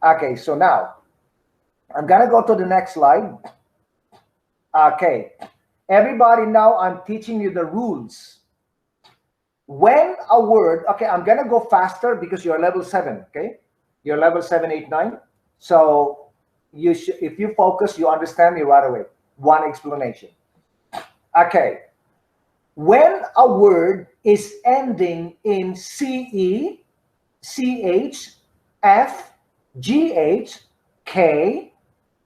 Okay, so now I'm gonna go to the next slide. Okay, everybody, now I'm teaching you the rules. When a word, okay, I'm gonna go faster because you're level 7, okay? You're level 7, 8, 9. So you should, if you focus, you understand me right away. One explanation. Okay. When a word is ending in CE, CH, F, GH, K,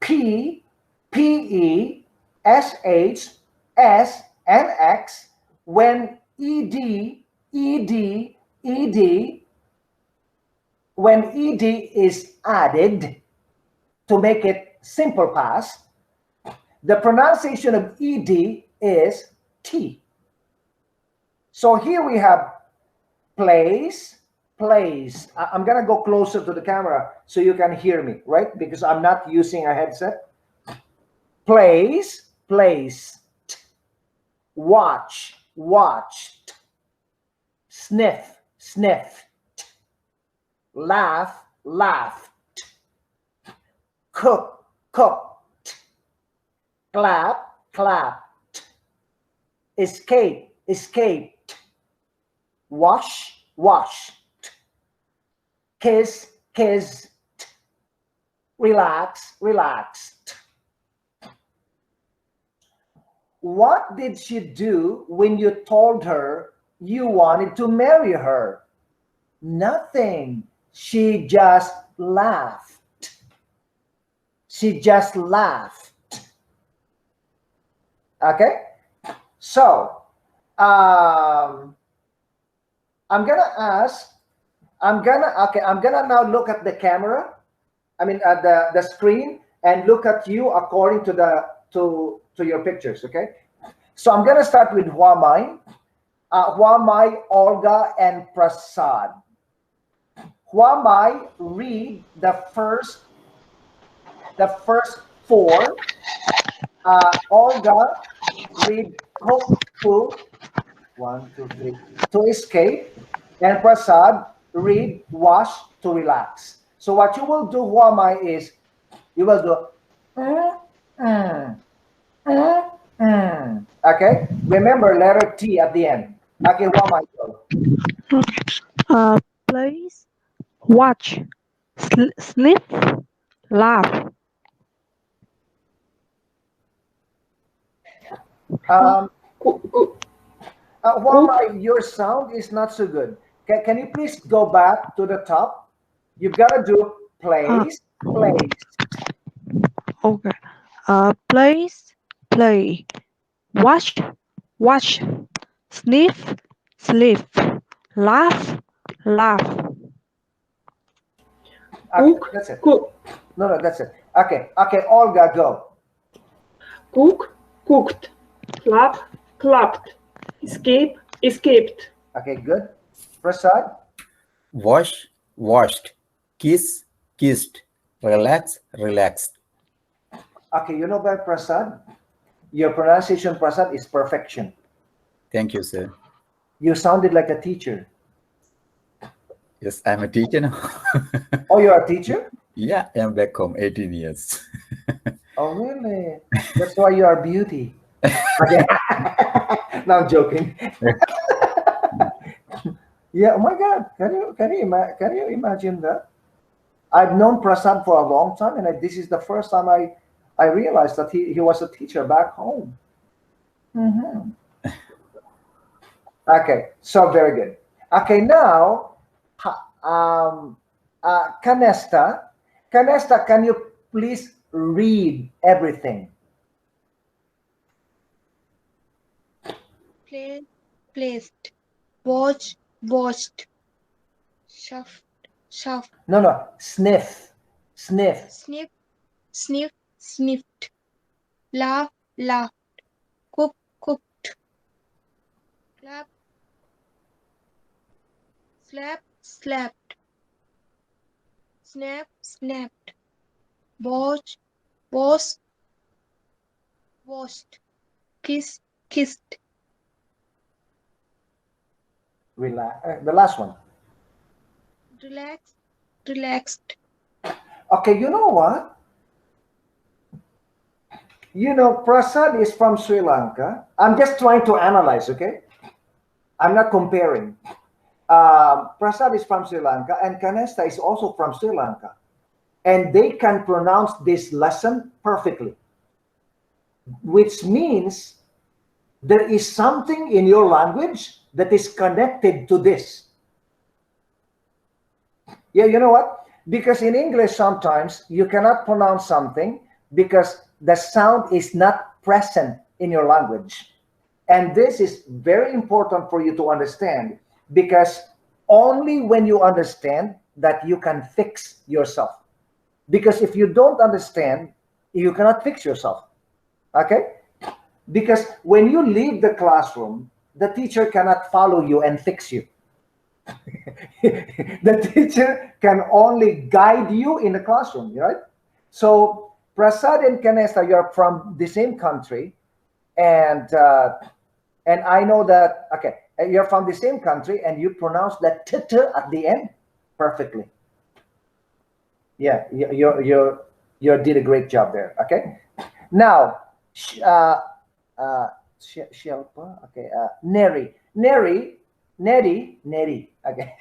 P, PE, SH, S, and X, when ED, ED, ED, when ED is added to make it simple past, the pronunciation of ED is T. So here we have plays, plays. I'm gonna go closer to the camera so you can hear me, right? Because I'm not using a headset. Plays, plays. Watch, watched. Sniff, sniffed. Laugh, laughed. Cook, cooked. Clap, clapped. Escape, escaped. Wash, washed. Kiss, kissed. Relax, relaxed. What did she do when you told her you wanted to marry her? Nothing. She just laughed. She just laughed. Okay? So, I'm gonna ask, I'm gonna now look at the camera, I mean at the screen, and look at you according to the to your pictures, okay? So I'm gonna start with Huamai, Olga, and Prasad. Huamai, read the first four. Olga, read hope to, 1, 2, 3, to escape, and Prasad, read wash to relax. So what you will do, Huamai, is you will do mm, mm, okay. Remember letter T at the end. Okay, Huamai, go. Place, watch, sniff, laugh. Um, Cook, Huamai, your sound is not so good. Can you please go back to the top? You've got to do Uh, place, place. okay. Place, play. Watch, watch. Sniff, sniff. Laugh, laugh. Okay, cook, that's it. cook, No, that's it. Okay, Olga, go. cook, cooked, clap, clapped, escape, escaped. Okay, good. Prasad. Wash, washed. Kiss, kissed. Relax, relaxed. Okay, you know by Prasad, your pronunciation, Prasad, is perfection. Thank you, sir. You sounded like a teacher. Yes, I'm a teacher now. Oh, you're a teacher? Yeah, I'm back home, 18 years. Oh, really? That's why you are beauty. Okay. No, I'm joking. Yeah. Oh my God. Can you imagine that? I've known Prasad for a long time, and this is the first time I realized that he was a teacher back home. Mhm. Okay, so very good. Okay, now, Canesta, Canesta, can you please read everything? Play, placed, watch, watched, shuffed, shuffed, No, sniff, sniff. sniff, sniff, sniffed, laugh, laughed, cook, cooked, clap, slap, slapped, snap, snapped, watch, was, washed, kiss, kissed, Relax. The last one. relax, relaxed. Okay, you know what? You know, Prasad is from Sri Lanka. I'm just trying to analyze, okay? I'm not comparing. Prasad is from Sri Lanka, and Kanesta is also from Sri Lanka. And they can pronounce this lesson perfectly, which means there is something in your language that is connected to this. Yeah, you know what? Because in English, sometimes you cannot pronounce something because the sound is not present in your language. And this is very important for you to understand, because only when you understand that you can fix yourself. Because if you don't understand, you cannot fix yourself. Okay? Because when you leave the classroom, the teacher cannot follow you and fix you. The teacher can only guide you in the classroom, right? So Prasad and Kanesta, you're from the same country, and I know that. Okay, you're from the same country, and you pronounce that t at the end perfectly. Yeah, you did a great job there. Okay, now Shilpa. Okay, Neri. Okay,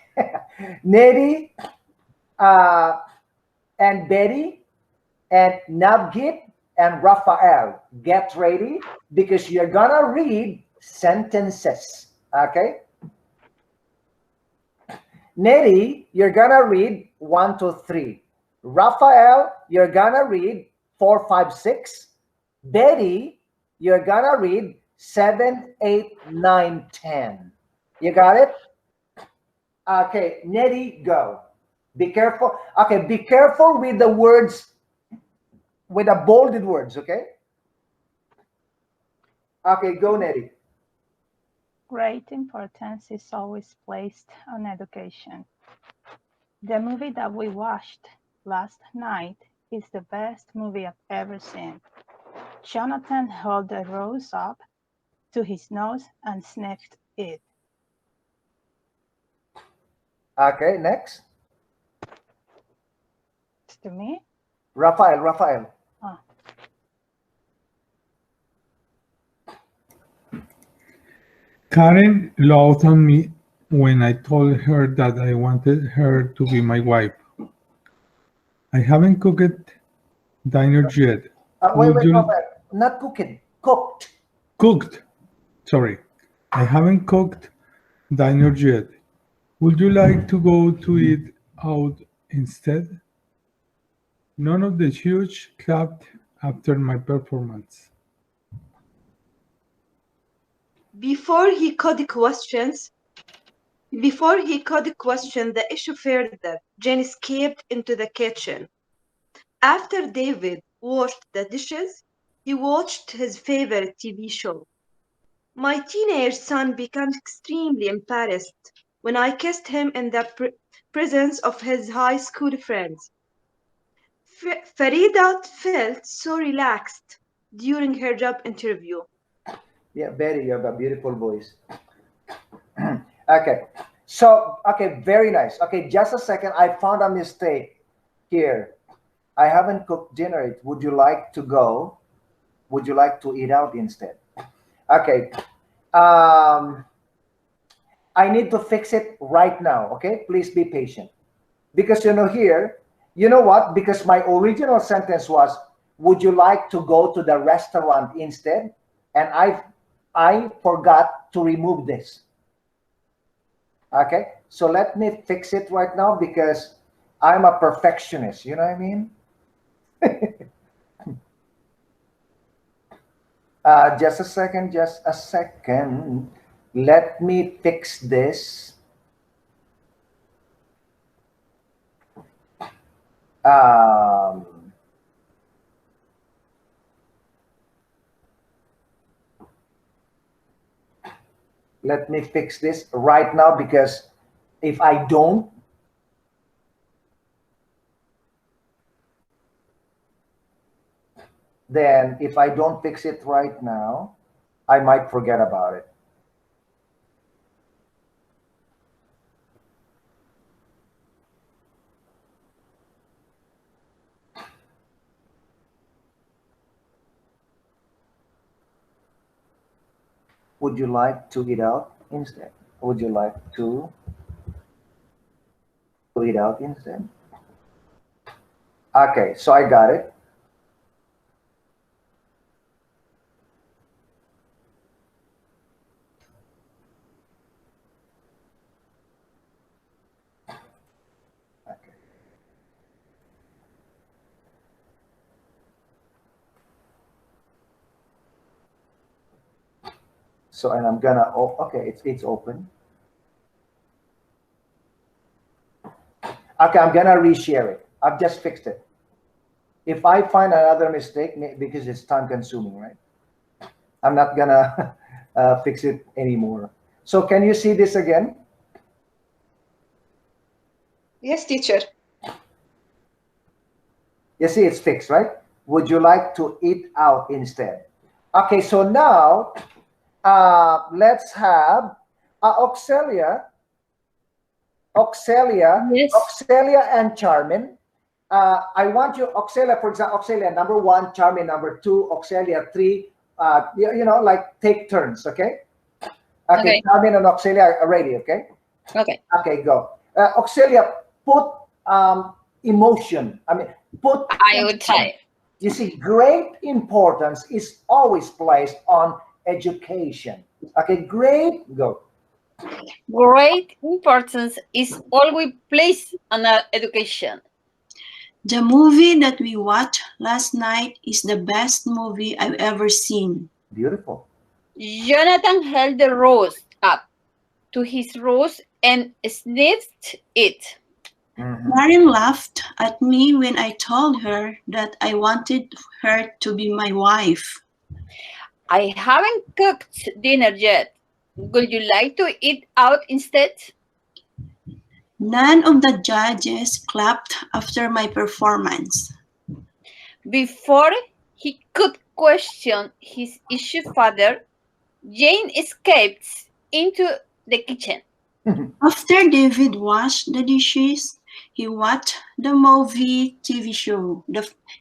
Neri, uh, and Betty, and Navgit, and Raphael. Get ready, because you're gonna read sentences. Okay, Neri, you're gonna read 1, 2, 3. Raphael, you're gonna read 4, 5, 6. Betty, you're gonna read 7, 8, 9, 10. You got it? Okay, Nettie, go. Be careful. Okay, be careful with the words, with the bolded words, okay? Okay, go, Nettie. Great importance is always placed on education. The movie that we watched last night is the best movie I've ever seen. Jonathan held the rose up to his nose and sniffed it. Okay, next. It's to me? Raphael. Oh. Karen laughed at me when I told her that I wanted her to be my wife. I haven't cooked dinner yet. Wait, Would you Raphael. Not cooking, cooked. cooked? Sorry, I haven't cooked dinner yet. Would you like to go to eat out instead? None of the huge clapped after my performance. Before he could question, the issue further, Jane escaped into the kitchen. After David washed the dishes, he watched his favorite TV show. My teenage son became extremely embarrassed when I kissed him in the presence of his high school friends. Farida felt so relaxed during her job interview. Yeah, Betty, you have a beautiful voice. Okay, so, okay, very nice. Okay, just a second. I found a mistake here. I haven't cooked dinner. Would you like to go? Would you like to eat out instead? Okay. I need to fix it right now. Okay, please be patient. Because here, you know what? Because my original sentence was, would you like to go to the restaurant instead? And I forgot to remove this. Okay, so let me fix it right now, because I'm a perfectionist. You know what I mean? Just a second. Let me fix this. Um, let me fix this right now, because if I don't, then if I don't fix it right now, I might forget about it. Would you like to eat out instead? Would you like to eat out instead? Okay, so I got it. Okay. So, and I'm gonna, oh, okay, it's open. Okay, I'm gonna reshare it. I've just fixed it. If I find another mistake, because it's time consuming, right? I'm not gonna fix it anymore. So can you see this again? Yes, teacher. You see it's fixed, right? Would you like to eat out instead? Okay, so now let's have Oxelia Yes. Oxelia and Charmin. I want you, Oxelia, for example, Oxelia number 1, Charmin number 2, Oxelia 3. You know, like take turns, okay? Okay, Charmin and Oxelia are ready, okay? Okay. Okay, go. Oxelia, put emotion. I mean, put. I will try. You see, great importance is always placed on education. Okay, great, go. Great importance is always placed on our education. The movie that we watched last night is the best movie I've ever seen. Beautiful. Jonathan held the rose up to his rose and sniffed it. Marin laughed at me when I told her that I wanted her to be my wife. I haven't cooked dinner yet. Would you like to eat out instead? None of the judges clapped after my performance. Before he could question his issue father, Jane escaped into the kitchen. After David washed the dishes, he watched the movie TV show,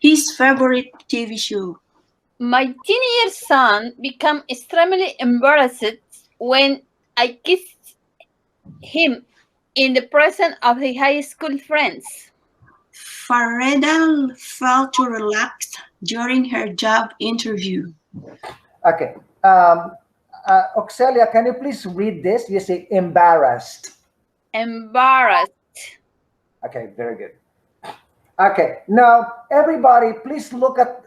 his favorite TV show. My teenage son became extremely embarrassed when I kissed him in the presence of his high school friends. Fareda felt too relaxed during her job interview. Okay. Oxelia, can you please read this? You say embarrassed. Embarrassed. Okay, very good. Okay, now everybody, please look at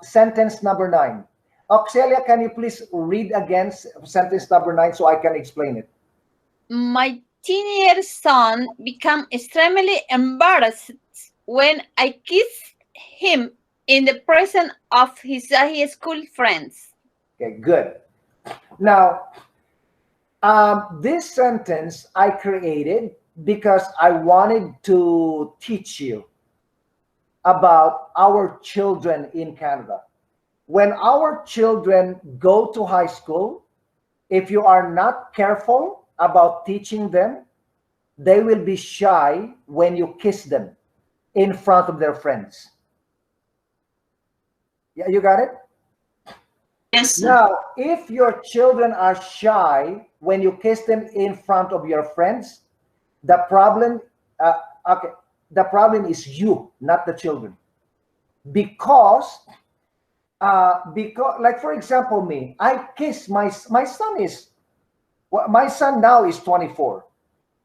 sentence number 9. Oxelia, can you please read again sentence number 9 so I can explain it? My teenage son became extremely embarrassed when I kissed him in the presence of his high school friends. Okay, good. Now, this sentence I created because I wanted to teach you about our children in Canada. When our children go to high school, if you are not careful about teaching them, they will be shy when you kiss them in front of their friends. Yeah, you got it? Yes, sir. Now, if your children are shy when you kiss them in front of your friends, the problem is you, not the children. Because like for example, me, I kiss my son now is 24.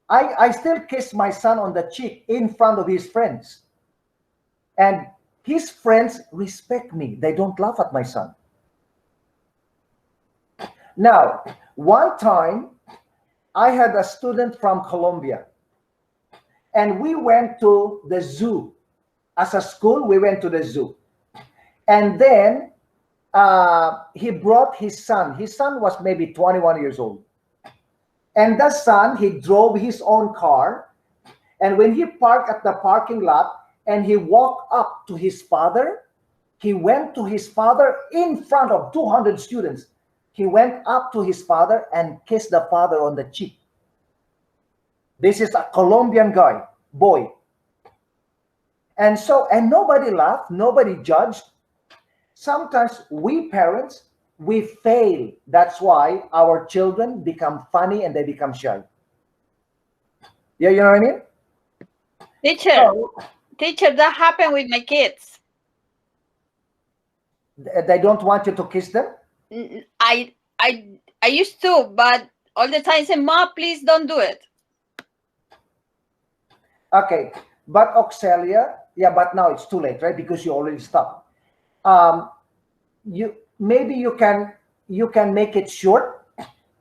I still kiss my son on the cheek in front of his friends. And his friends respect me. They don't laugh at my son. Now, one time, I had a student from Colombia, and we went to the zoo. As a school, we went to the zoo. And then he brought his son. His son was maybe 21 years old. And the son, he drove his own car. And when he parked at the parking lot and he walked up to his father, he went to his father in front of 200 students. He went up to his father and kissed the father on the cheek. This is a Colombian boy. And nobody laughed, nobody judged. Sometimes we parents, we fail. That's why our children become funny and they become shy. Yeah, you know what I mean? Teacher, that happened with my kids. They don't want you to kiss them? I used to, but all the time say, "Ma, please don't do it." Okay, but Oxelia, yeah, but now it's too late, right? Because you already stopped. Maybe you can make it short,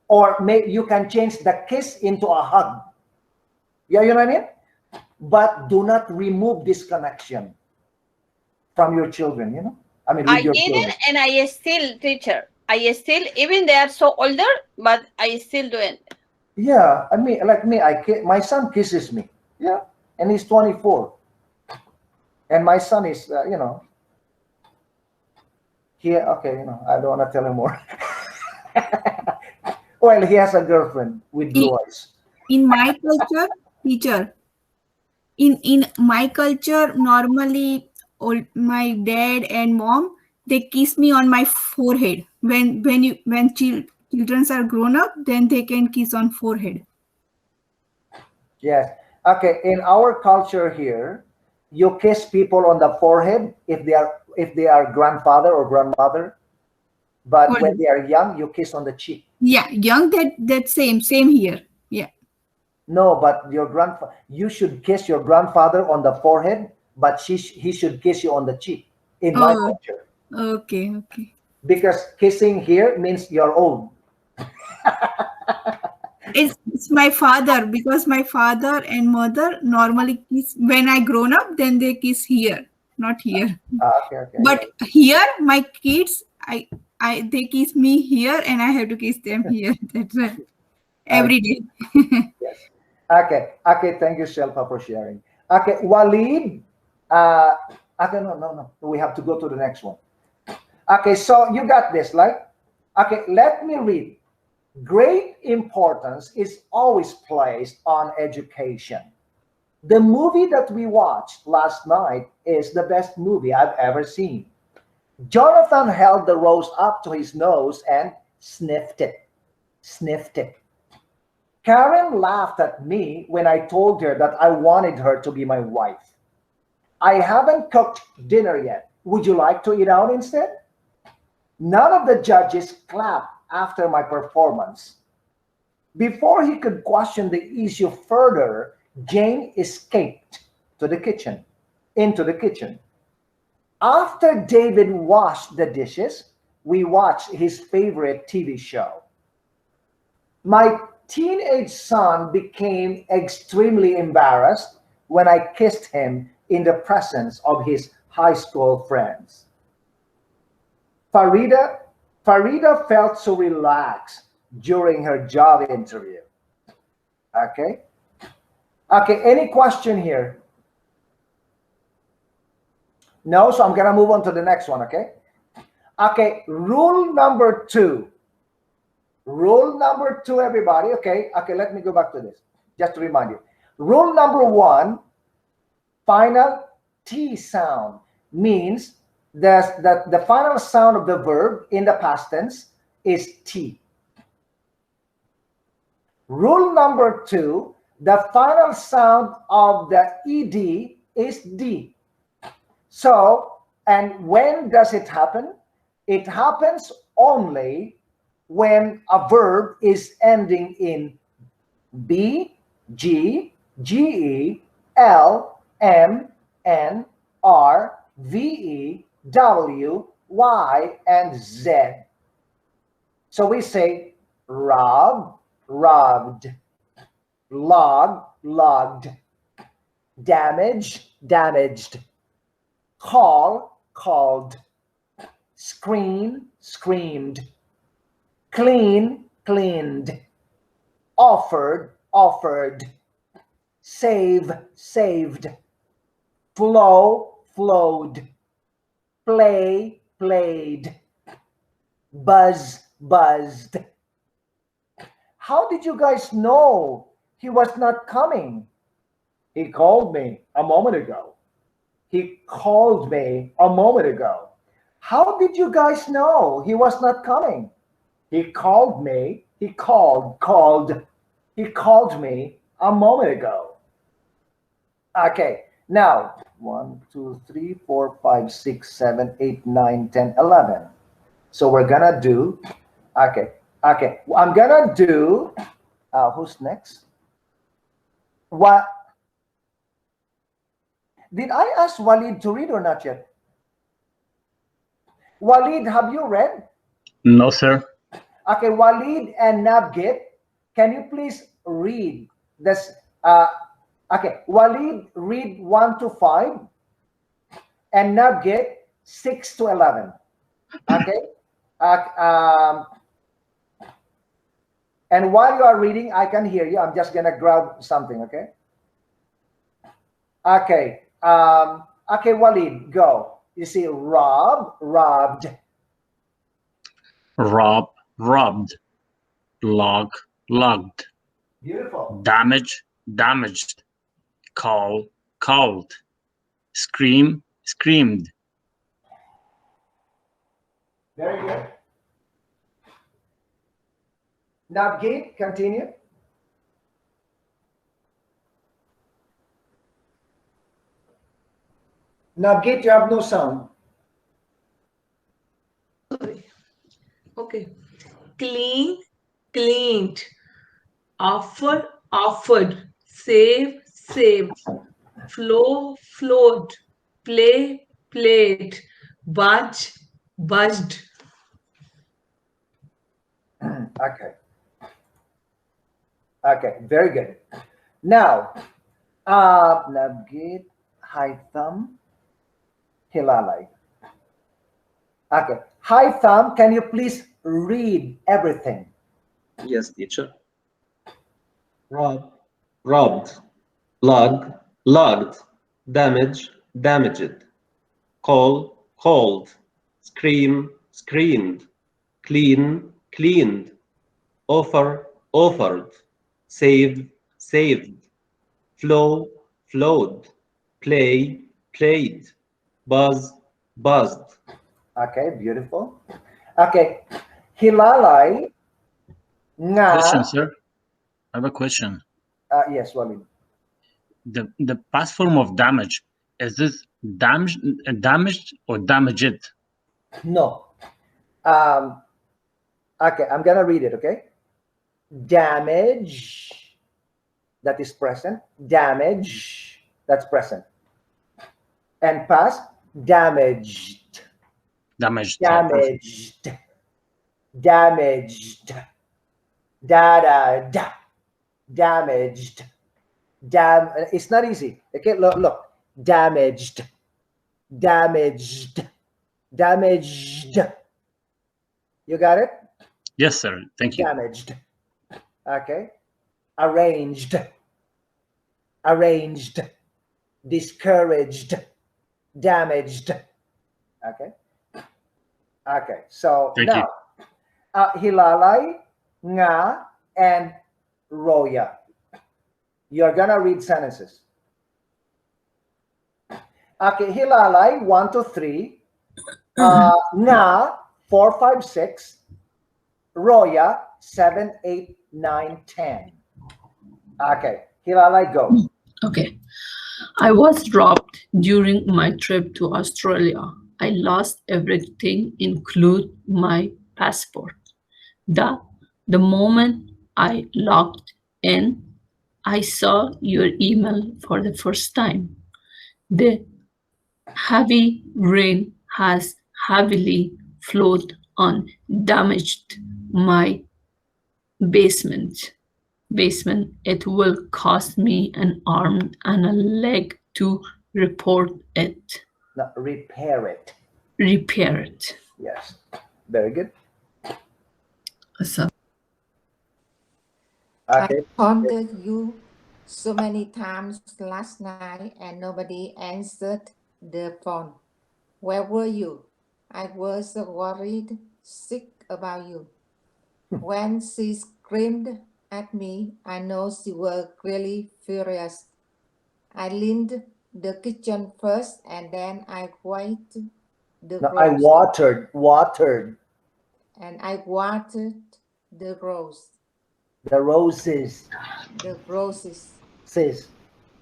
or maybe you can change the kiss into a hug. Yeah, you know what I mean? But do not remove this connection from your children, you know? I mean, with your did children. it, and I still, teacher. I still, even they are so older, but I still do it. Yeah, I mean, like me, my son kisses me. Yeah, and he's 24. And my son is, okay, I don't want to tell him more. Well, he has a girlfriend with blue eyes. In my culture, teacher, in my culture, normally my dad and mom, they kiss me on my forehead. When children are grown up, then they can kiss on forehead. Yes. Okay. In our culture here, you kiss people on the forehead if they are grandfather or grandmother. But when they are young, you kiss on the cheek. Yeah, young, that same here. Yeah. No, but you should kiss your grandfather on the forehead, but he should kiss you on the cheek in my culture. Okay. Because kissing here means you're old. It's my father, because my father and mother normally kiss when I grown up, then they kiss here, not here. Okay. But here, my kids, they kiss me here, and I have to kiss them here. That's right. Every day. Yes. Okay. Thank you, Shelpa, for sharing. Okay, Walid. Okay, no. We have to go to the next one. Okay, so you got this, like. Okay, let me read. Great importance is always placed on education. The movie that we watched last night is the best movie I've ever seen. Jonathan held the rose up to his nose and sniffed it. Karen laughed at me when I told her that I wanted her to be my wife. I haven't cooked dinner yet. Would you like to eat out instead? None of the judges clapped after my performance. Before he could question the issue further, Jane escaped into the kitchen. After David washed the dishes, we watched his favorite TV show. My teenage son became extremely embarrassed when I kissed him in the presence of his high school friends. Farida felt so relaxed during her job interview. Okay, any question here? No, so I'm gonna move on to the next one, okay? Okay, rule number two, everybody. Okay, let me go back to this, just to remind you. Rule number one, final T sound means that the final sound of the verb in the past tense is T. Rule number two, the final sound of the ED is D. So, and when does it happen? It happens only when a verb is ending in B, G, GE, L, M, N, R, VE, W, Y, and Z. So we say rob, robbed, log, logged, damage, damaged, call, called, scream, screamed, clean, cleaned, offered, offered, save, saved, flow, flowed, play, played, buzz, buzzed. How did you guys know he was not coming? He called me a moment ago. He called me a moment ago. How did you guys know he was not coming? He called me. He called me a moment ago. Okay, now 1, 2, 3, 4, 5, 6, 7, 8, 9, 10, 11. So we're gonna do, okay. I'm gonna do, who's next? What? Did I ask Walid to read or not yet? Walid, have you read? No, sir. Okay, Walid and Nabgit, can you please read this? Okay, Walid, read 1 to 5, and Nabgit 6 to 11. Okay. And while you are reading, I can hear you. I'm just gonna grab something. Okay. Okay. Okay, Walid, go. You see, rob, robbed. Rob, robbed. Log, logged. Beautiful. Damage, damaged. Call, called. Scream, screamed. Very good. Navgate, continue. Navgate, you have no sound. Okay. Clean, cleaned. Offer, offered. Save, saved. Flow, flowed. Play, played. Budge, budged. Okay. Okay, very good. Now, Navgate, Haitham, Hilalai. Okay. Haitham, can you please read everything? Yes, teacher. Rob, robbed. Log, logged. Damage, damaged. Call, called. Scream, screamed. Clean, cleaned. Offer, offered. Save, saved. Flow, flowed. Play, played. Buzz, buzzed. Okay, beautiful. Okay. Hilalai, nga. Question, sir. I have a question. Yes, Walid. The past form of damage, is this damaged or damaged? No. Okay, I'm gonna read it, okay? Damage, that is present. Damage, that's present. And past, damaged. Damaged. Damaged. Damaged. Da. Damaged. It's not easy. Okay, look. Damaged. Damaged. Damaged. You got it? Yes, sir. Thank you. Damaged. Okay. Arranged. Arranged. Discouraged. Damaged. Okay. Okay. So Thank now, Hilalai, nga, and roya. You're gonna read sentences. Okay, Hilalai 1 to 3. Nga 4, 5, 6. Roya 7, 8, 9, 10. Okay, Hilalai, go. Okay. I was robbed during my trip to Australia. I lost everything, including my passport. The moment I logged in, I saw your email for the first time. The heavy rain has heavily flowed and damaged my basement. It will cost me an arm and a leg to report it. No, repair it. Repair it. Yes, very good. So, Okay. I called you so many times last night and nobody answered the phone. Where were you? I was worried sick about you. When she screamed at me, I know she was really furious. I cleaned the kitchen first and then I the No, I rose. watered And I watered the rose. the roses. The roses. Says,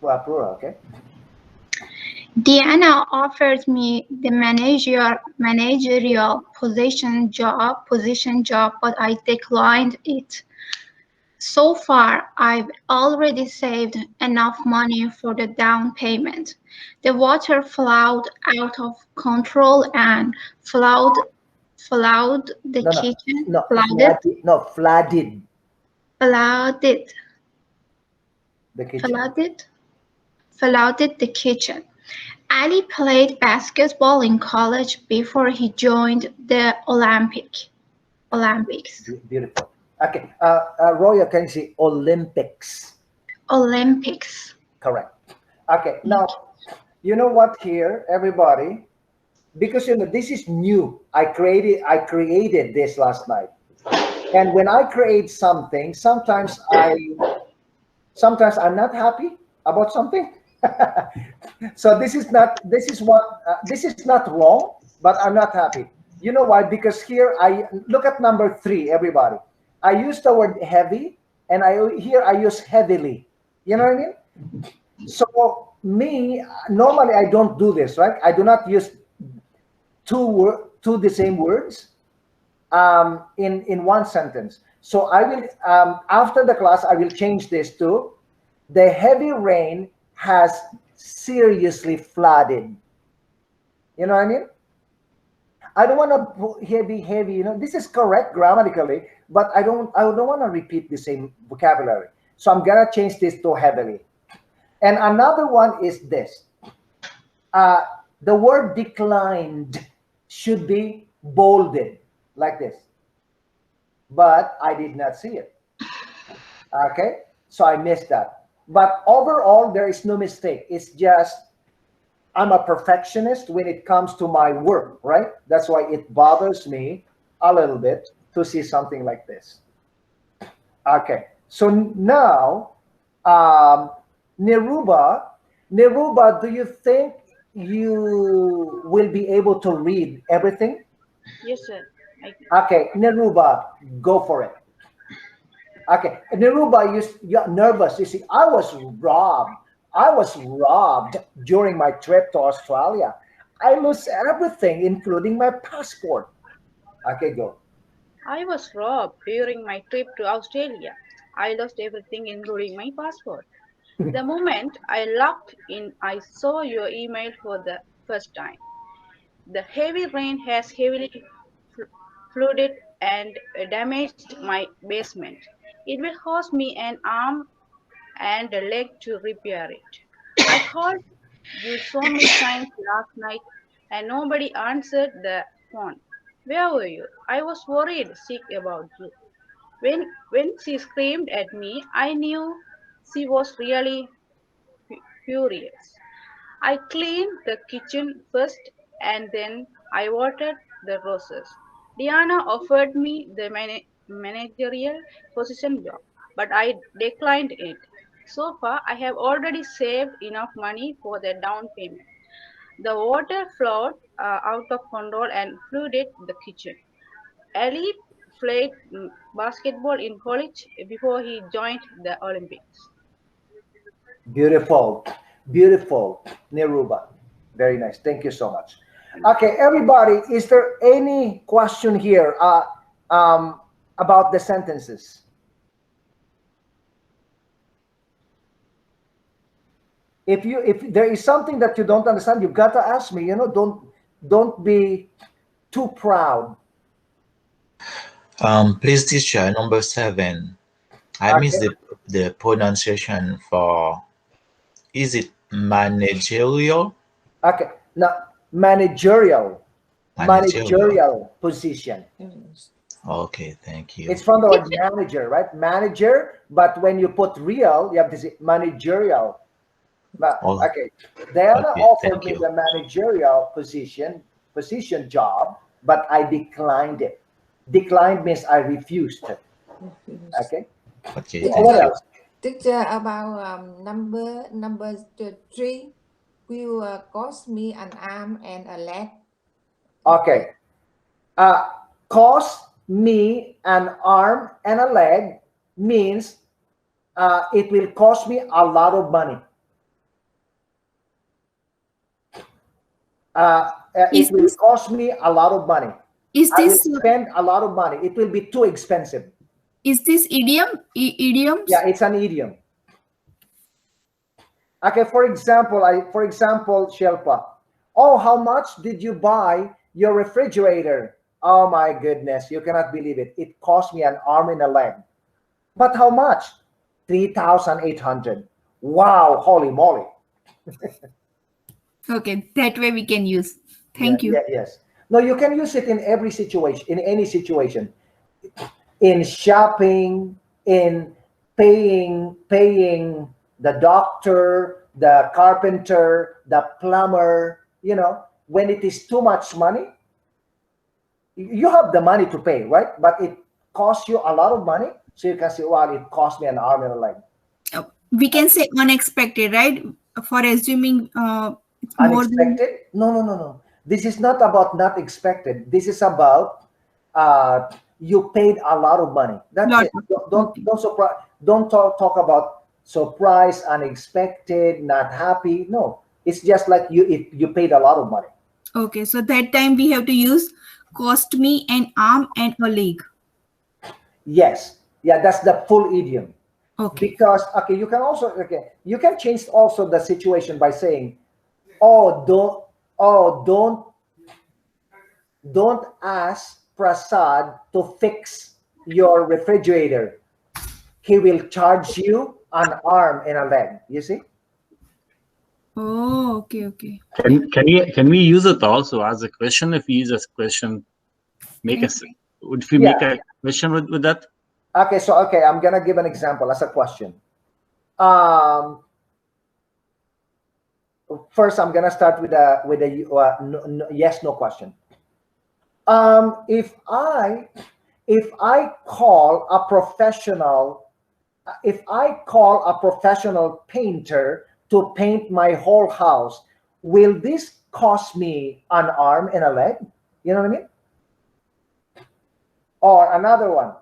well, plural, okay? Diana offered me the managerial position job, but I declined it. So far, I've already saved enough money for the down payment. The water flowed out of control and flooded the No, kitchen. no, flooded Flooded the kitchen. flooded the kitchen. Ali played basketball in college before he joined the Olympics. Beautiful. Okay, Roya, can you see Olympics? Olympics. Correct. Okay, now, you know what here, everybody? Because this is new. I created this last night. And when I create something, sometimes I'm not happy about something. So this is not wrong, but I'm not happy. You know why? Because here I look at number 3, everybody. I use the word heavy, and I use heavily. You know what I mean? So me, normally I don't do this, right? I do not use two the same words in one sentence. So I will after the class I will change this to the heavy rain has seriously flooded. You know what I mean? I don't want to put heavy. This is correct grammatically, but I don't want to repeat the same vocabulary. So I'm gonna change this to heavily. And another one is this. The word declined should be bolded like this, but I did not see it. Okay, so I missed that. But overall, there is no mistake. It's just I'm a perfectionist when it comes to my work, right? That's why it bothers me a little bit to see something like this. Okay, so now, Neruba, do you think you will be able to read everything? Yes, sir. Okay, Neruba, go for it. Okay, Neruba, you're nervous. You see, I was robbed during my trip to Australia. I lost everything, including my passport. Okay, go. I was robbed during my trip to Australia. I lost everything, including my passport. The moment I logged in, I saw your email for the first time. The heavy rain has heavily flooded and damaged my basement. It will cost me an arm and a leg to repair it. I called you so many times last night and nobody answered the phone. Where were you? I was worried sick about you. When she screamed at me, I knew she was really furious. I cleaned the kitchen first and then I watered the roses. Diana offered me the managerial position job, but I declined it. So far, I have already saved enough money for the down payment. The water flowed out of control and flooded the kitchen. Ali played basketball in college before he joined the Olympics. Beautiful, beautiful, Neruba. Very nice. Thank you so much. Okay, everybody, is there any question here about the sentences? If there is something that you don't understand, you've got to ask me. Don't be too proud. Please, teacher, number 7. I missed the pronunciation for. Is it managerial? Okay, now managerial position. Okay, thank you. It's from the word manager, right? Manager, but when you put real, you have to say managerial. Okay, Diana offered me the managerial position job, but I declined it. Declined means I refused it. Okay. Okay. What else? Teacher, about number 3 will cost me an arm and a leg. Okay. Cost me an arm and a leg means it will cost me a lot of money. It will cost me a lot of money. I will spend a lot of money. It will be too expensive. Is this idiom? Idioms? Yeah, it's an idiom. Okay, for example, Shelpa. Oh, how much did you buy your refrigerator? Oh my goodness, you cannot believe it. It cost me an arm and a leg. But how much? 3,800. Wow, holy moly. Okay, that way we can use. Thank you. Yes. No, you can use it in every situation, in any situation. In shopping, in paying the doctor, the carpenter, the plumber, when it is too much money, you have the money to pay, right? But it costs you a lot of money. So you can say, well, it cost me an arm and a leg. We can say unexpected, right? For assuming it's more unexpected? No. This is not about not expected. This is about you paid a lot of money. That's it. Don't talk about surprise, unexpected, not happy. No, it's just like you paid a lot of money. Okay, so that time we have to use cost me an arm and a leg. Yes, yeah, that's the full idiom. Okay. Because you can also you can change also the situation by saying, don't ask Prasad to fix your refrigerator. He will charge you an arm and a leg. You see? Oh, okay. Can we use it also as a question? If we use a question, if we make a question with that? Okay, I'm gonna give an example as a question. First, I'm gonna start with a yes no question. If I call a professional painter to paint my whole house, will this cost me an arm and a leg? You know what I mean? Or another one.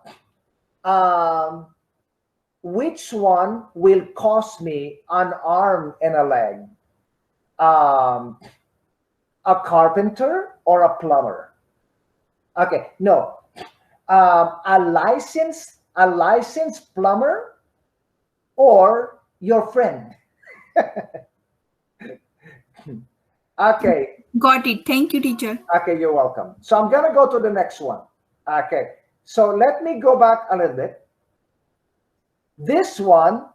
Which one will cost me an arm and a leg? A carpenter or a plumber? Okay, no. A licensed plumber or your friend? Okay. Got it. Thank you, teacher. Okay, you're welcome. So I'm gonna go to the next one. Okay, so let me go back a little bit. This one,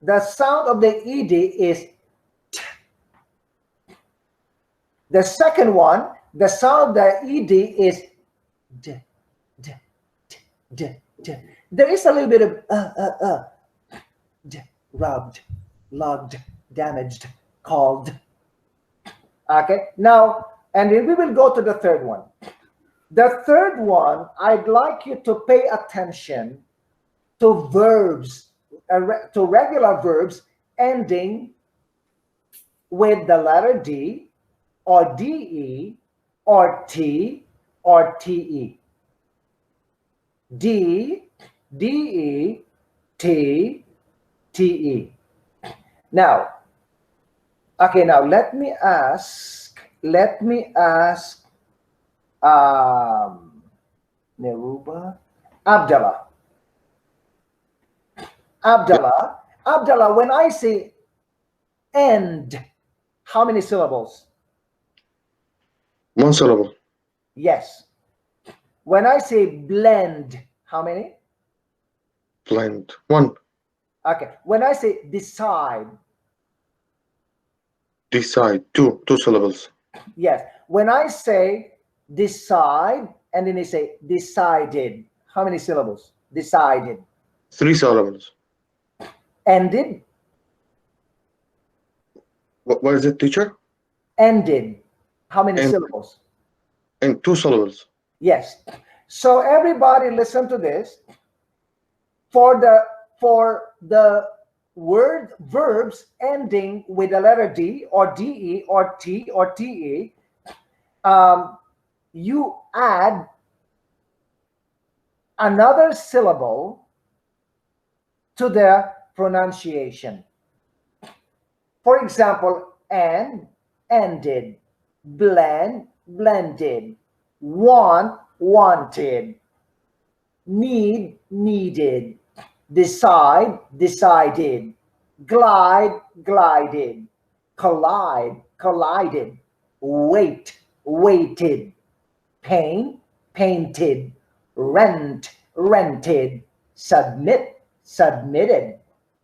the sound of the ed is t. The second one, the sound of the ed is d, d, d, d, d. There is a little bit of d, rubbed, logged, damaged, called. Okay, now, and then we will go to the third one. The third one, I'd like you to pay attention to verbs, to regular verbs ending with the letter D or DE or T or TE. D, DE, T, TE. Now, okay, now let me ask Neruba, Abdallah, when I say end, how many syllables? One syllable. Yes. When I say blend, how many? Blend. One. Okay. When I say decide. Decide. Two syllables. Yes. When I say decide and then they say decided, how many syllables? Decided. 3 syllables. Ended. What is it, teacher? Ended. How many syllables? And 2 syllables. Yes. So everybody listen to this. For the word verbs ending with the letter D or DE or T or TE, you add another syllable to the pronunciation. For example, and, ended, blend, blended, want, wanted, need, needed, decide, decided, glide, glided, collide, collided, wait, waited, paint, painted, rent, rented, submit, submitted,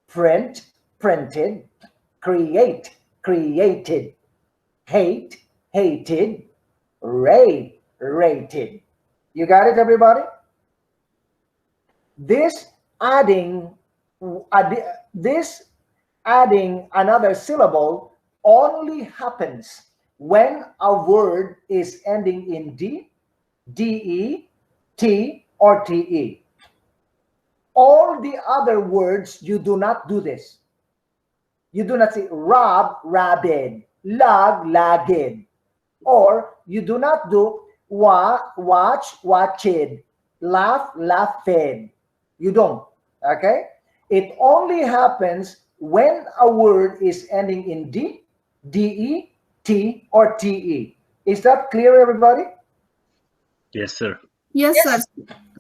print, printed, create, created, hate, hated, rate, rated. You got it, everybody? This adding another syllable only happens when a word is ending in D, DE, T, or TE. All the other words, you do not do this. You do not say rob, rabid, lag, lagged. Or you do not do watch, watched, laugh, laughed. You don't, okay? It only happens when a word is ending in D, DE, T, or TE. Is that clear, everybody? Yes, sir. Yes, sir.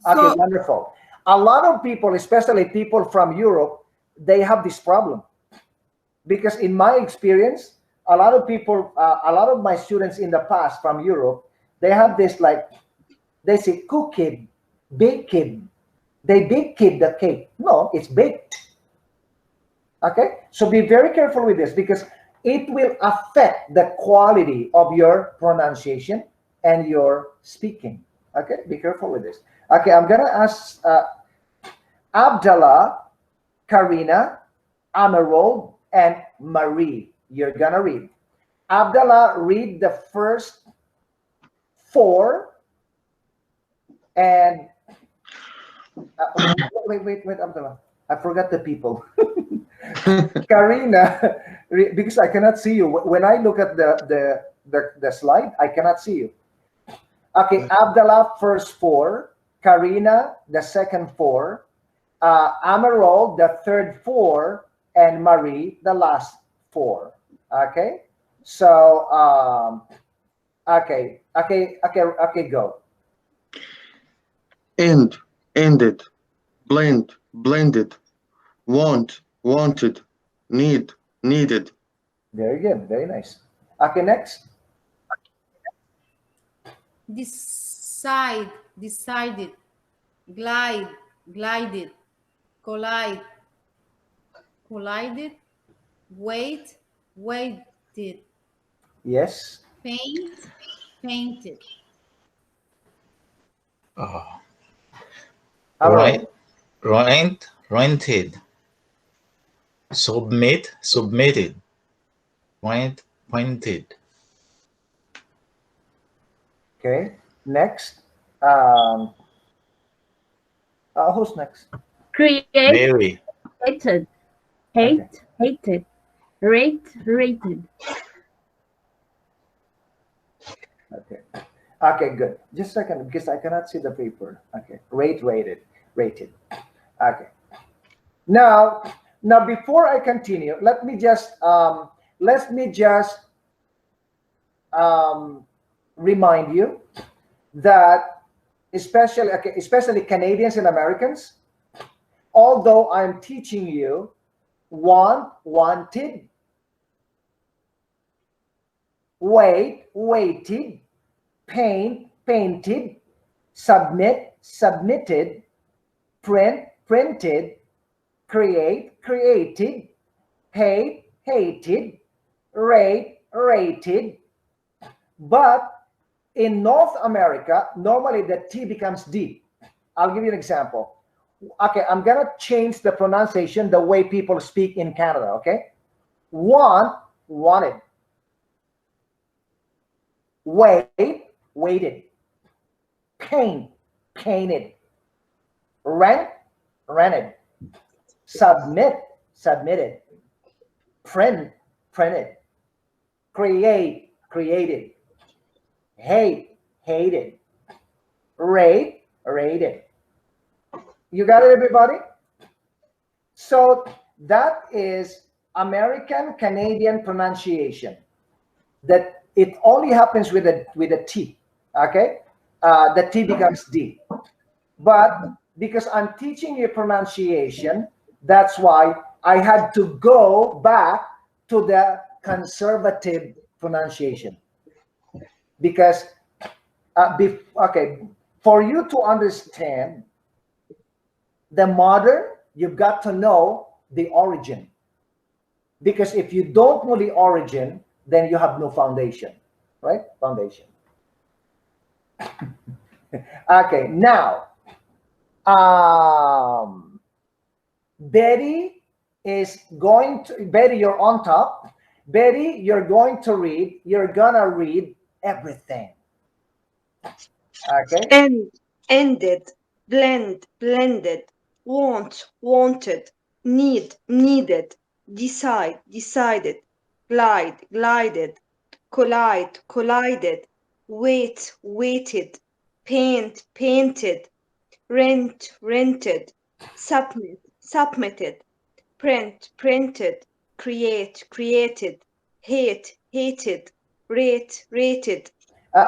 Okay, wonderful. A lot of people, especially people from Europe, they have this problem. Because in my experience, a lot of people, a lot of my students in the past from Europe, they have this like, they say cooked, baked. They bake the cake. No, it's baked. Okay, so be very careful with this because it will affect the quality of your pronunciation and your speaking. Okay, be careful with this. Okay, I'm gonna ask Abdallah, Karina, Amarol, and Marie. You're gonna read. Abdallah, read the first 4 and wait, Abdullah. I forgot the people. Karina, because I cannot see you. When I look at the slide, I cannot see you. Okay, Abdallah, first 4. Karina, the second 4. Amarol, the third 4. And Marie, the last 4. Okay? So, okay, go. End, ended, blend, blended, want, wanted, need, needed. Very good, very nice. Okay, next. Decide, decided, glide, glided, collide, collided, wait, waited. Yes. Paint, painted. Rented. Submit, submitted. Rent, pointed. Okay, next. Who's next? Create, Mary. hated, hate, hated, rate, rated. Okay, good. Just a second, because I cannot see the paper. Okay, rate, rated. Okay. Now before I continue, let me just remind you that especially Canadians and Americans, although I'm teaching you want, wanted, wait, waited, paint, painted, submit, submitted, print, printed, create, created, hate, hated, rate, rated. But in North America, normally the T becomes D. I'll give you an example. Okay, I'm gonna change the pronunciation the way people speak in Canada, okay? Want, wanted. Wait, waited. Paint, painted. Rent, rented. Submit, submitted. Print, printed. Create, created. Hate, hated. Rate, rated. You got it, everybody? So that is American Canadian pronunciation. That it only happens with a T. Okay, the T becomes D. But because I'm teaching you pronunciation, that's why I had to go back to the conservative pronunciation. Because okay, for you to understand the modern, you've got to know the origin. Because if you don't know the origin, then you have no foundation, right? Foundation. Okay, now, Betty is going to, Betty, you're on top. Betty, you're gonna read everything. Okay. Ended, blended, want, wanted, needed, decide, decided, glided, collided, wait, waited, painted, rented, submitted, printed, created, hated, rated.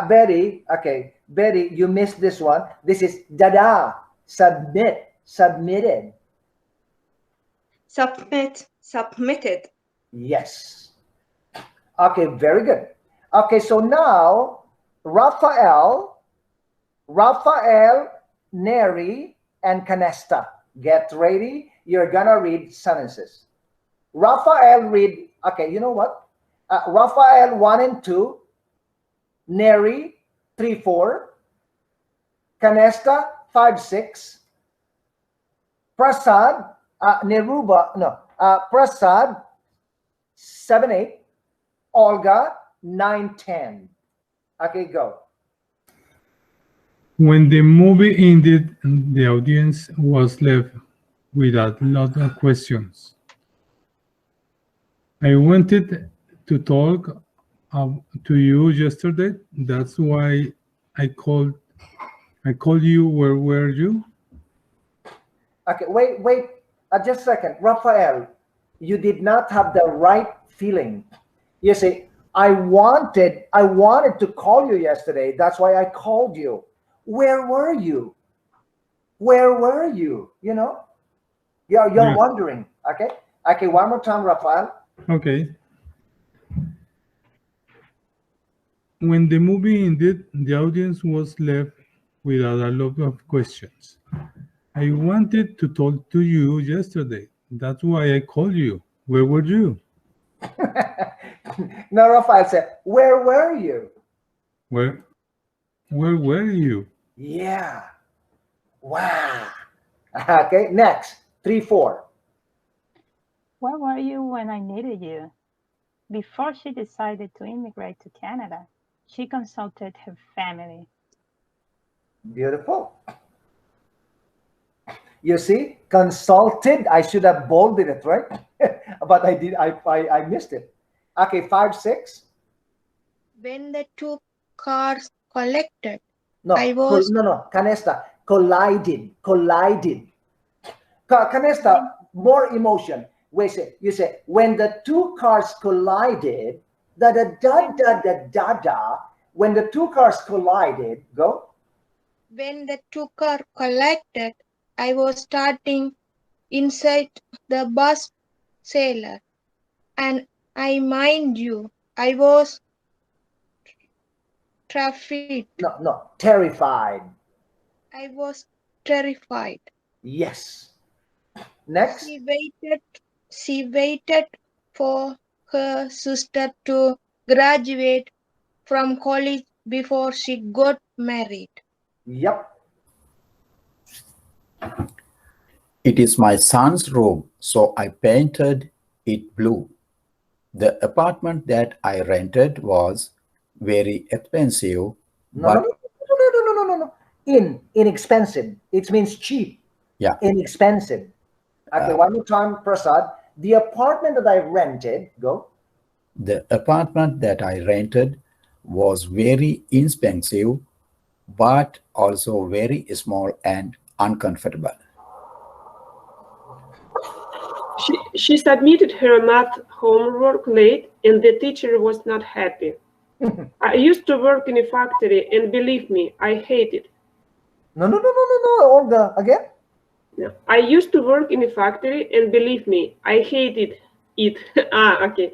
Betty, okay, Betty, you missed this one. This is dada, submitted. Submitted. Yes. Okay, very good. Okay, so now Raphael, Neri, and Canesta. Get ready. You're gonna read sentences. Raphael read, okay, you know what? Raphael 1 and 2, Neri 3, 4, Canesta 5, 6, Prasad, Prasad 7, 8, Olga 9, 10. Okay, go. When the movie ended, the audience was left with a lot of questions. I wanted to talk to you yesterday. That's why I called you. Where were you? Okay, wait, just a second. Raphael, you did not have the right feeling. You see, I wanted to call you yesterday. That's why I called you. Where were you? Where were you? You know? You're Yeah. wondering. Okay? Okay, one more time, Raphael. Okay. When the movie ended, the audience was left with a lot of questions. I wanted to talk to you yesterday. That's why I called you. Where were you? No, Raphael said, where were you? Where were you? Yeah. Wow. Okay, next. 3, 4. Where were you when I needed you? Before she decided to immigrate to Canada, she consulted her family. Beautiful. You see, consulted. I should have bolded it, right? But I did. I missed it. Okay, 5, 6. When the two cars collected, No, I was no, Canesta. Collided. Canesta, more emotion. Wait, you say when the two cars collided. When the two cars collided, go. when the two cars collected, I was starting inside the bus sailor, and I mind you, I was No, terrified. I was terrified. Yes. Next. She waited for her sister to graduate from college before she got married. Yep. It is my son's room, so I painted it blue. The apartment that I rented was very expensive, but No. Inexpensive. It means cheap. yeah, Inexpensive. Okay, one more time, Prasad. The apartment that I rented, go. the apartment that I rented was very expensive, but also very small and uncomfortable. She submitted her math homework late and the teacher was not happy. I used to work in a factory and believe me, I hate it. No, Olga, again? No. I used to work in a factory and believe me, I hated it. Okay.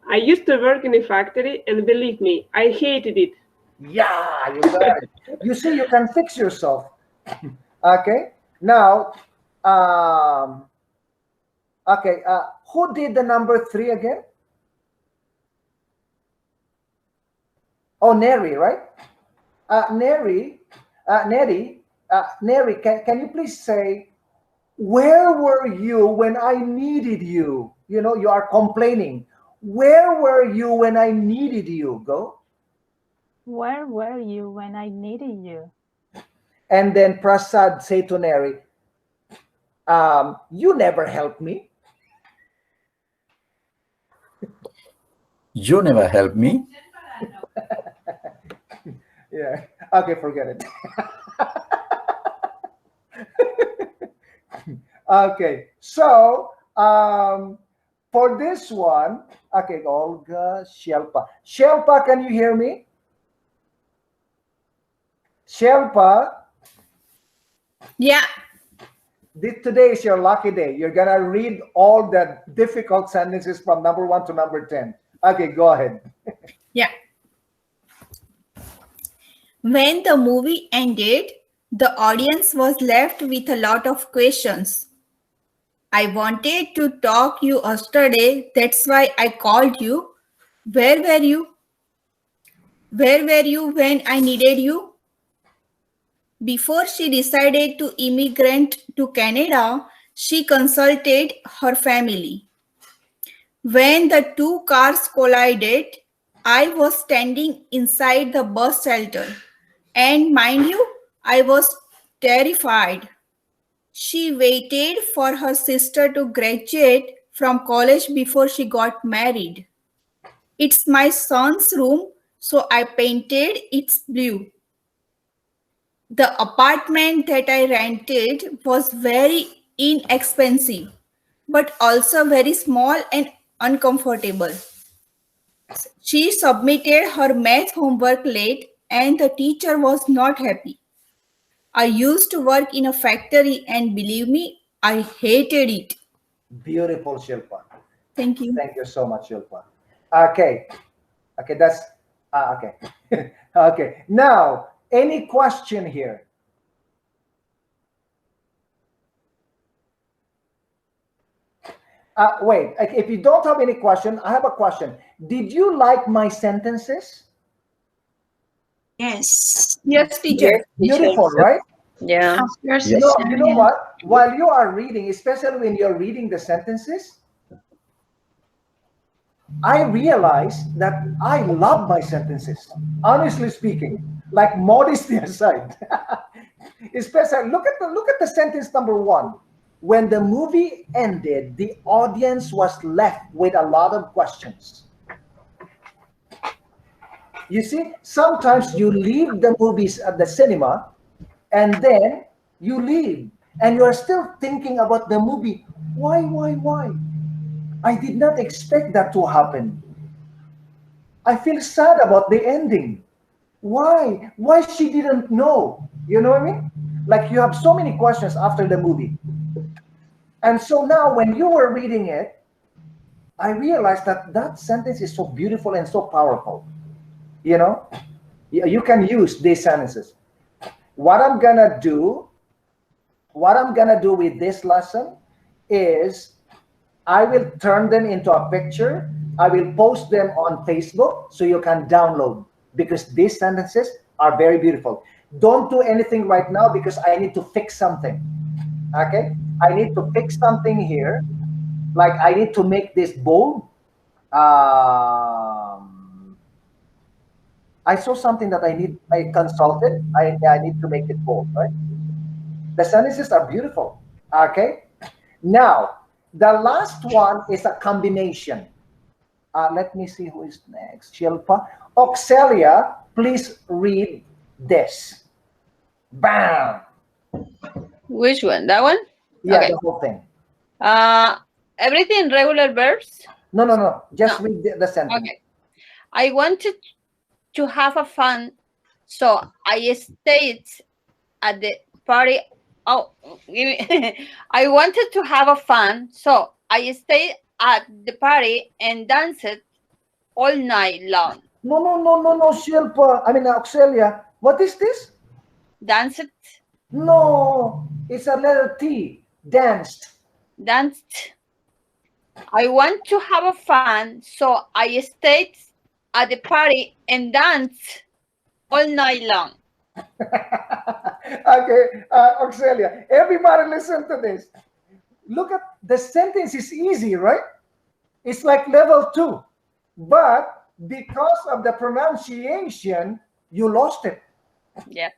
I used to work in a factory and believe me, I hated it. Yeah, you got it. You see, you can fix yourself. Okay. Now, okay. Who did the number 3 again? Oh, Neri, right? Neri, Neri, can you please say, where were you when I needed you? You know, you are complaining. Where were you when I needed you? Go. Where were you when I needed you? And then Prasad say to Neri, you never helped me. You never helped me. Yeah. Okay, forget it. Okay. So, for this one, okay, Olga, Shelpa. Shelpa, can you hear me? Shelpa. Yeah. Today is your lucky day. You're gonna read all the difficult sentences from number 1 to number 10. Okay, go ahead. Yeah. When the movie ended, the audience was left with a lot of questions. I wanted to talk you yesterday, that's why I called you. Where were you? Where were you when I needed you? Before she decided to immigrate to Canada, she consulted her family. When the two cars collided, I was standing inside the bus shelter. And mind you, I was terrified. She waited for her sister to graduate from college before she got married. It's my son's room, so I painted it blue. The apartment that I rented was very inexpensive, but also very small and uncomfortable. She submitted her math homework late and the teacher was not happy. I used to work in a factory and believe me, I hated it. Beautiful, Shilpa. Thank you. Thank you so much, Shilpa. Okay. Okay, that's okay. Okay. Now, any question here? Wait, if you don't have any question, I have a question. Did you like my sentences? Yes. Yes, teacher. Beautiful, right? Yeah. Yes. You know what? While you are reading, especially when you're reading the sentences, I realized that I love my sentences. Honestly speaking, like modesty aside, especially look at the sentence number 1. When the movie ended, the audience was left with a lot of questions. You see, sometimes you leave the movies at the cinema and then you leave and you are still thinking about the movie. Why? I did not expect that to happen. I feel sad about the ending. Why? Why she didn't know? You know what I mean? Like you have so many questions after the movie. And so now when you were reading it, I realized that that sentence is so beautiful and so powerful. You know, you can use these sentences. What I'm gonna do with this lesson is I will turn them into a picture. I will post them on Facebook so you can download, because these sentences are very beautiful. Don't do anything right now because I need to fix something. Okay? I need to fix something here. Like I need to make this bold. I saw something that I consulted. I need to make it bold, right? The sentences are beautiful. Okay? Now, the last one is a combination. Let me see who is next. Shilpa. Oxelia, please read this. Bam. Which one? That one? Yeah, Okay. the whole thing. Everything regular verbs? No. Just read the sentence. Okay. I wanted to have a fun, so I stayed at the party. Oh, give me. I wanted to have a fun, so I stayed at the party and danced all night long. No, Shilpa. I mean, Auxilia. What is this? Danced. No, it's a letter T. Danced. Danced. I want to have a fun, so I stayed at the party and danced all night long. Okay, Auxilia. Everybody listen to this. Look at the sentence is easy, right? It's like level 2. But because of the pronunciation, you lost it. Yeah.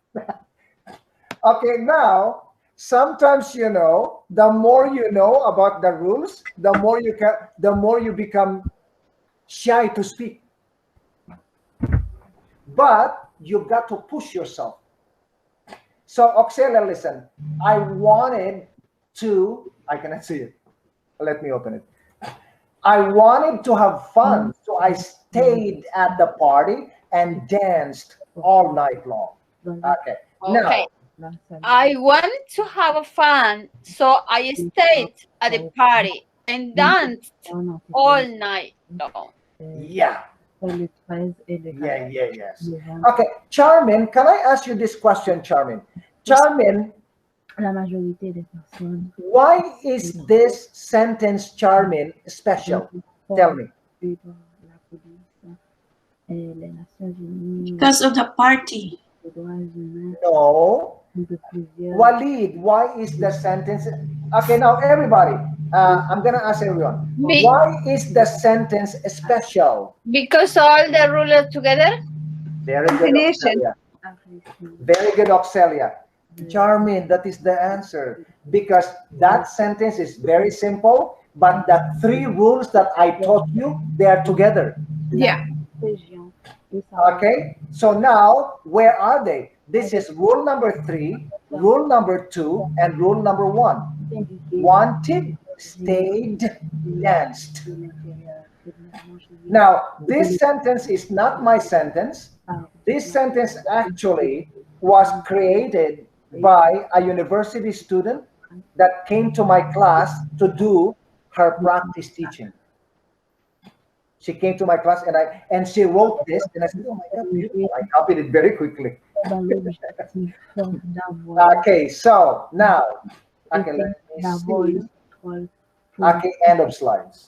Okay, now sometimes the more you know about the rules, the more you become shy to speak. But you've got to push yourself. So Auxilia, listen. I cannot see it. Let me open it. I wanted to have fun, so I stayed at the party and danced all night long. Okay. Now, I wanted to have a fun, so I stayed at the party and danced all night long. Yeah. Yes. Okay, Charmin, can I ask you this question, Charmin? Charmin, why is this sentence, Charmin, special? Tell me. Because of the party. No. Walid, why is the sentence? Okay, now everybody, I'm gonna ask everyone. Why is the sentence special? Because all the rulers together. Very good, Auxilia. Very good, Auxilia. Charmin, that is the answer. Because that sentence is very simple, but the 3 rules that I taught you, they are together. Yeah. Okay, so now where are they? This is rule number 3, rule number 2, and rule number 1. Wanted, stayed, danced. Now, this sentence is not my sentence. This sentence actually was created by a university student that came to my class to do her practice teaching. She came to my class and she wrote this, and I said, oh my God, beautiful. I copied it very quickly. Okay, so now, okay, let me see. Okay, end of slides.